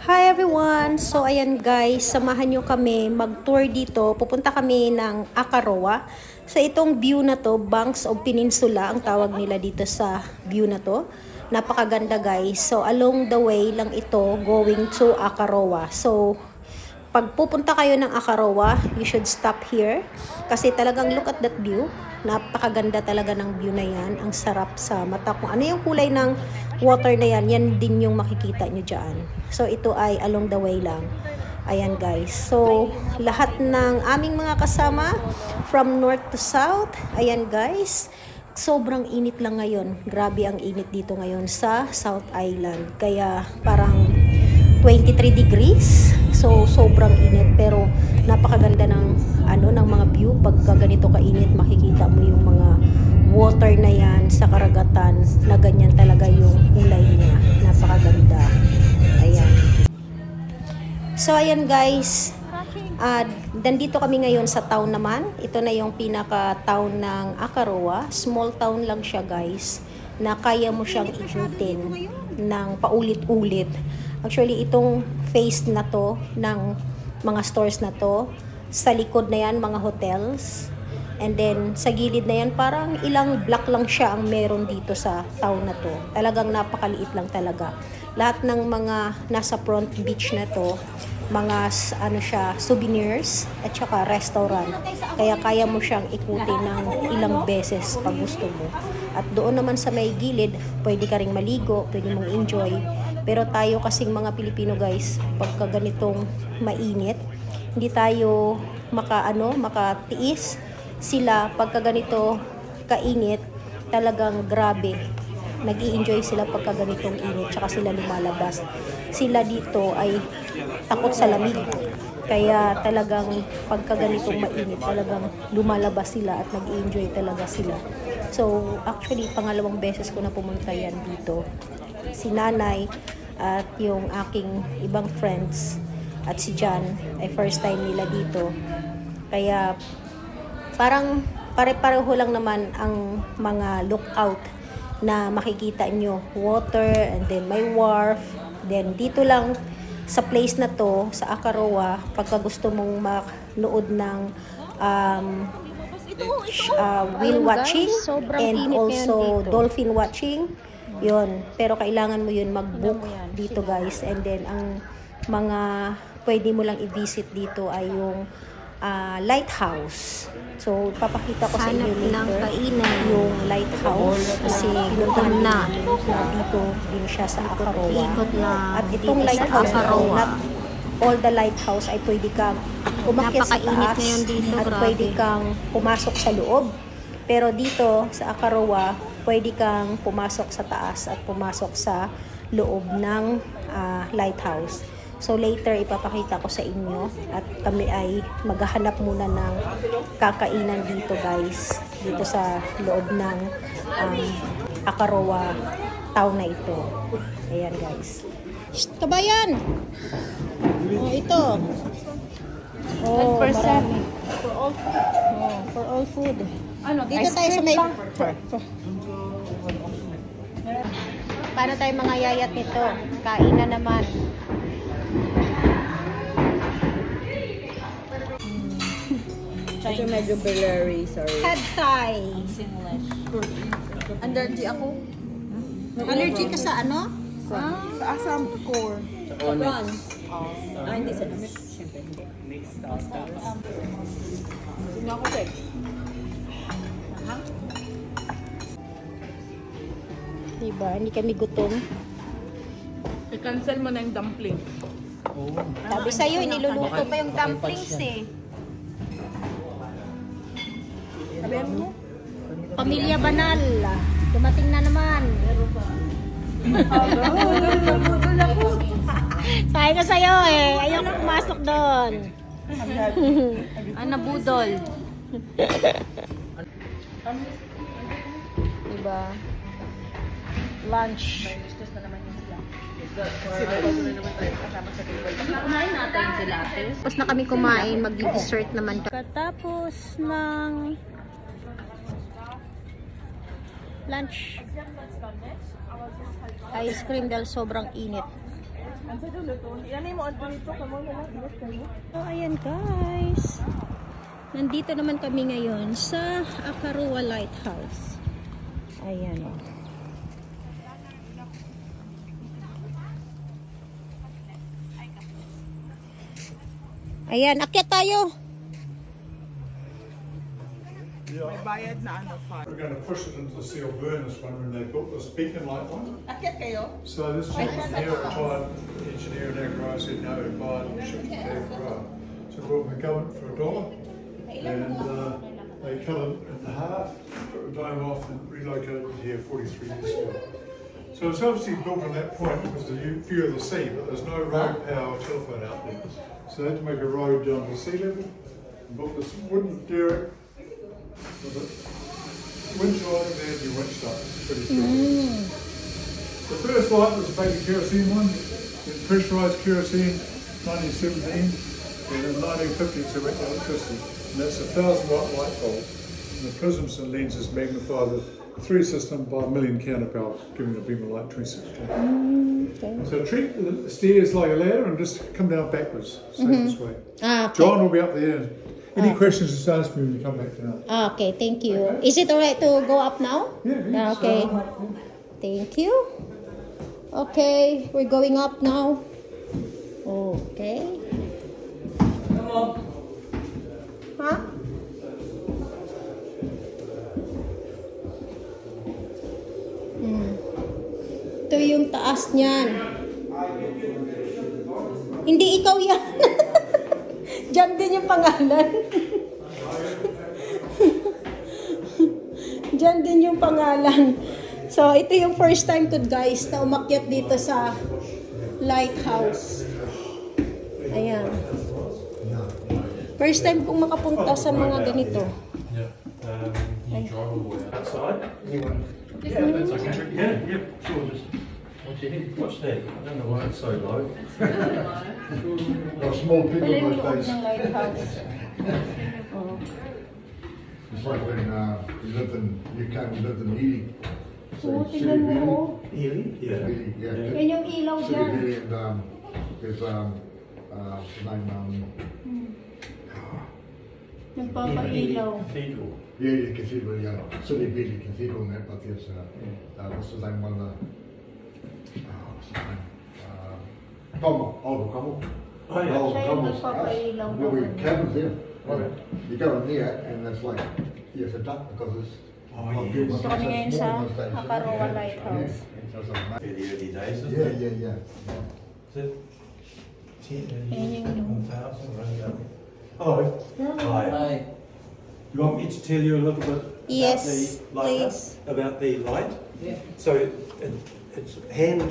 Hi everyone! So ayan guys, samahan nyo kami mag-tour dito. Pupunta kami ng Akaroa. Sa itong view na to, Banks of Peninsula ang tawag nila dito sa view na to. Napakaganda guys. So along the way lang ito going to Akaroa. So pag pupunta kayo ng Akaroa, you should stop here. Kasi talagang look at that view. Napakaganda talaga ng view na yan. Ang sarap sa mata. Kung ano yung kulay ng water na yan, yan din yung makikita nyo dyan. So ito ay along the way lang. Ayan guys. So lahat ng aming mga kasama from north to south. Ayan guys. Sobrang init lang ngayon. Grabe ang init dito ngayon sa South Island. Kaya parang 23 degrees. So sobrang init pero napakaganda ng ng mga view pag ganito kainit, makikita mo yung mga water na yan sa karagatan na ganyan talaga yung kulay niya. Napakaganda. Ayan. So ayan guys. Nandito kami ngayon sa town naman. Ito na yung pinaka-town ng Akaroa. Small town lang siya guys, na kaya mo siyang ikutin ng paulit-ulit. Actually, itong face na to ng mga stores na to, sa likod na yan, mga hotels. And then, sa gilid na yan, parang ilang block lang siya ang meron dito sa town na to. Talagang napakaliit lang talaga. Lahat ng mga nasa front beach na to, mga souvenirs at saka restaurant. Kaya kaya mo siyang ikutin ng ilang beses pag gusto mo. At doon naman sa may gilid, pwede ka ring maligo, pwede mong enjoy. Pero tayo kasing mga Pilipino guys, pagka ganitong mainit, hindi tayo makatiis. Sila pagka ganito kainit, talagang grabe. Nag-i-enjoy sila pagka ganitong init, tsaka sila lumalabas. Sila dito ay takot sa lamig. Kaya talagang pagka ganitong mainit, talagang lumalabas sila at nag-i-enjoy talaga sila. So actually, pangalawang beses ko na pumunta yan dito. Si nanay at yung aking ibang friends at si John ay first time nila dito. Kaya parang pare-pareho lang naman ang mga lookout na makikita nyo. Water, and then may wharf. Then dito lang sa place na to, sa Akaroa, pagka gusto mong manood ng whale watching and also dolphin watching, yun. Pero kailangan mo yun mag-book dito guys. And then ang mga pwede mo lang i-visit dito ay yung lighthouse. So papakita ko sa inyo later yung lighthouse kasi gutom na dito din siya sa Akaroa. At itong lighthouse na not all the lighthouse ay pwede kang umakyat sa taas at pwede kang pumasok sa loob. Pero dito sa Akaroa, pwede kang pumasok sa taas at pumasok sa loob ng lighthouse. So later ipapakita ko sa inyo at kami ay maghahanap muna ng kakainan dito guys, dito sa loob ng Akaroa town na ito. Ayan guys. Shh, kabayan! Oh, ito. Oh, 100%. For all food. Dito tayo sa may... Paano tayo mga yayat nito? Kain na naman. Ito medyo blurry, sorry. Pad thai. Allergy ako. Allergy ka sa ano? Sa asam core. Sa prawns. Hindi sa damit. Siyempre hindi. Hindi ako pwede. Diba? Hindi kami gutom. I-cancel mo na yung dumpling. Sabi sa'yo, niluluto pa yung dumplings eh. Sabihan mo? Pamilya Banal. Dumating na naman. Sabi ko sa'yo eh. Ayaw ko pumasok doon. Nabudol. Diba? Lunch. Kumain natin sila. Tapos na kami kumain, mag-dessert naman. Katapos ng lunch, ice cream dahil sobrang init. So, ayan guys. Nandito naman kami ngayon sa Akaroa Lighthouse. Ayan o. Ayan, akyat tayo. We're going to push it into the Seal Burners one when they built this beacon light one. So this engineer retired engineer in Agarra said no, buy it and ship it to Agarra. So we bought the government for $1 and they cut it in half, took the dome off and relocated it here 43 years ago. So it's obviously built on that point because the view of the sea, but there's no road power or telephone out there. So they had to make a road down to sea level and built this wooden derrick. So the winch lighting there, your winch stuff, pretty good. The first light was a baby kerosene one, then pressurised kerosene, 1917, and in 1950 so went to electricity. And that's a 1,000-watt light bulb. And the prisms and lenses magnify the 3 system by a million counterpowers, giving a beam of light 26 times. Okay. So treat the stairs like a ladder and just come down backwards, safest way. Okay. John will be up there. Any questions, just ask me when you come back down. Okay, thank you. Okay. Is it alright to go up now? Yeah. Okay. Thank you. Okay, we're going up now. Okay. Come on. Huh? Ito yung taas niyan. Hindi ikaw yan. Diyan din yung pangalan. Diyan din yung pangalan. So, ito yung first time ko guys na umakyat dito sa lighthouse. Ayan. First time kong makapunta sa mga ganito. Outside? Anyone? Yeah, that's okay. Yeah, sure. Just watch your head. Watch that. I don't know why it's so low. Small people those days. It's like when we lived in UK, we lived in Ely. Oo, tignan mo. Ely? Yeah. Ely, yeah. Yan yung ilaw City dyan. Ely and there's the name, Nagpapailaw. Cathedral. yeah, the cathedral, yeah. City Ely Cathedral and that, but there's, what's the name one, what's the name? Como, Aldo Como. Oh, yeah. Aldo Siya yung Como. nagpapailaw There'll be naman. cabins there. You go in there and it's like, yeah, it's a duck because it's. Oh, yes. Gusto kami ngayon sa Akaroa Lighthouse. Fairly early days, isn't Yeah, it? yeah. Is it 10, Ayan yung 1,000 around about? Hello. Hi. You want me to tell you a little bit Yes, about the lighthouse? About the light? Yeah. So it's hand,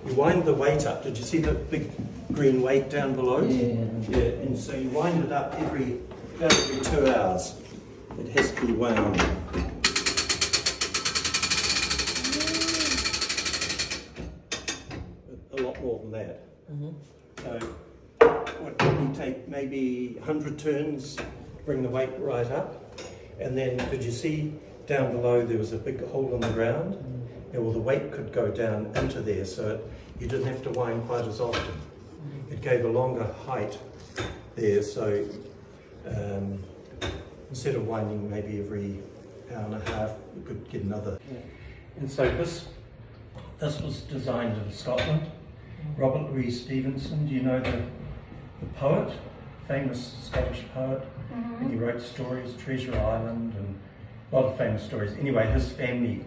you wind the weight up. Did you see the big green weight down below? Yeah. Yeah, and so you wind it up every 2 hours. It has to be wound. A lot more than that. So what you take maybe 100 turns, bring the weight right up, and then did you see down below there was a big hole in the ground? Yeah, well, the weight could go down into there, so you didn't have to wind quite as often. It gave a longer height there, so instead of winding maybe every hour and a half, you could get another. And so this was designed in Scotland. Robert Louis Stevenson, do you know the poet, famous Scottish poet? And he wrote stories, Treasure Island, and a lot of famous stories. Anyway, his family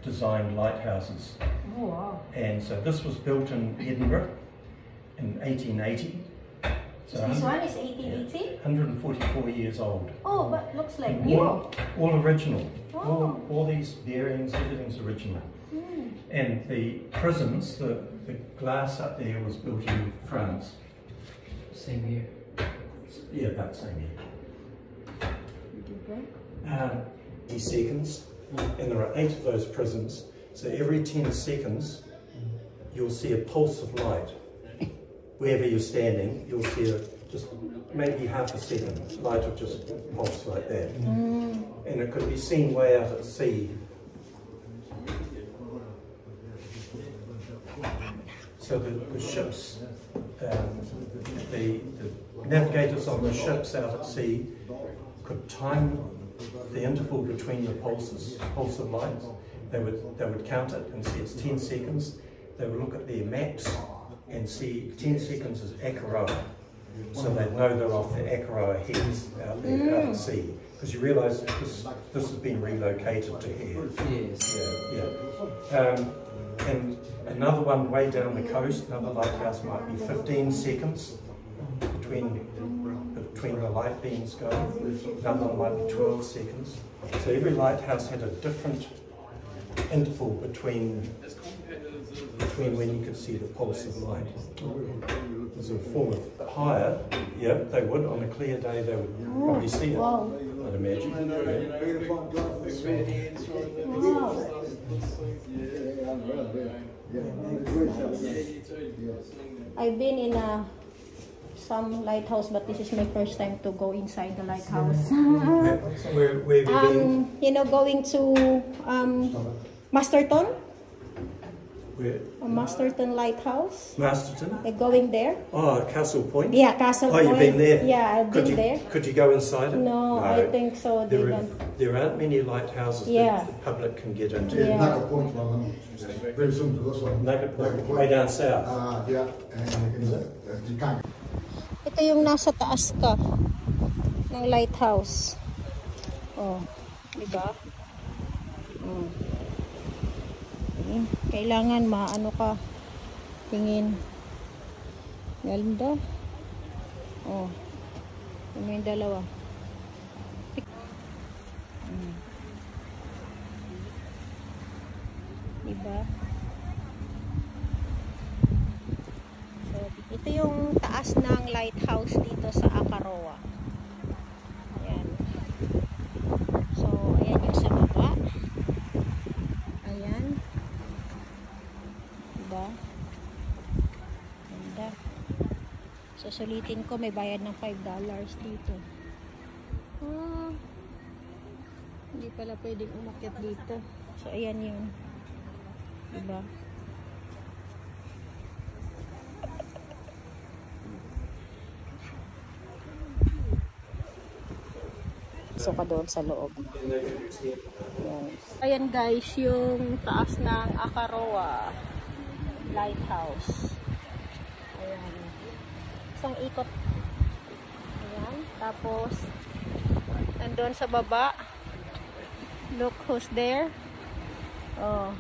designed lighthouses. Oh, wow. And so this was built in Edinburgh in 1880. So This one is 1880? 144 years old. Oh, but looks like new. All original. Oh. All these bearings, everything's original. And the prisms, the glass up there was built in France. Same here. Yeah, about the same year. 80 seconds, and there are 8 of those prisms. So every 10 seconds, you'll see a pulse of light. Wherever you're standing, you'll see just maybe half a second, light will just pulse like that. And it could be seen way out at sea. So so the ships, the navigators on the ships out at sea could time the interval between the pulse of light. They would count it and see it's 10 seconds. They would look at their maps and see 10 seconds is Akaroa. So they'd know they're off the Akaroa heads out there out at sea. Because you realise this has been relocated to here. Yes. Yeah. And another one way down the coast, another lighthouse might be 15 seconds between the light beams going. Another one might be 12 seconds. So every lighthouse had a different interval between when you could see the pulse of light. As a form of higher, yeah, they would. On a clear day, they would probably see it, I'd imagine. I've been in some lighthouse, but this is my first time to go inside the lighthouse. Where have you been? You know, going to Masterton. Where? Masterton Lighthouse. Masterton? Going there. Oh, Castle Point? Yeah, Castle Point. Oh, you've been there? Yeah, I've been there. Could you go inside it? No, I think so. There aren't many lighthouses that the public can get into. Yeah, Nugget Point's one of them. Very similar to this one. Nugget Point, way down south. Yeah, and you can't. Ito yung nasa taas ka ng lighthouse. Oh, diba? Kailangan maano ka tingin. Ganda. Oh. Ano yung dalawa? Diba? So, ito yung taas ng lighthouse dito sa Akaroa. Ayan. So, ayan yung sa baba. Ayan. Diba? Ganda. So, sulitin ko, may bayad ng $5 dito. Hindi pala pwedeng umakyat dito. So, ayan yun. Diba? So, ka doon sa loob. Ayan. Ayan guys, yung taas ng Akaroa Lighthouse. Ayan. Isang ikot. Ayan. Tapos, nandun sa baba. Look who's there. Oh.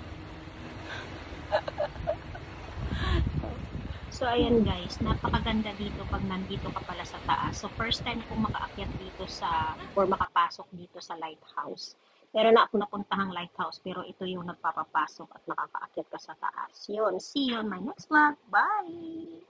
So, ayan guys, napakaganda dito pag nandito ka pala sa taas. So, first time kong makaakyat dito or makapasok dito sa lighthouse. Meron na ako napuntahang lighthouse, pero ito yung nagpapapasok at nakakaakyat ka sa taas. Yun, see you on my next vlog. Bye!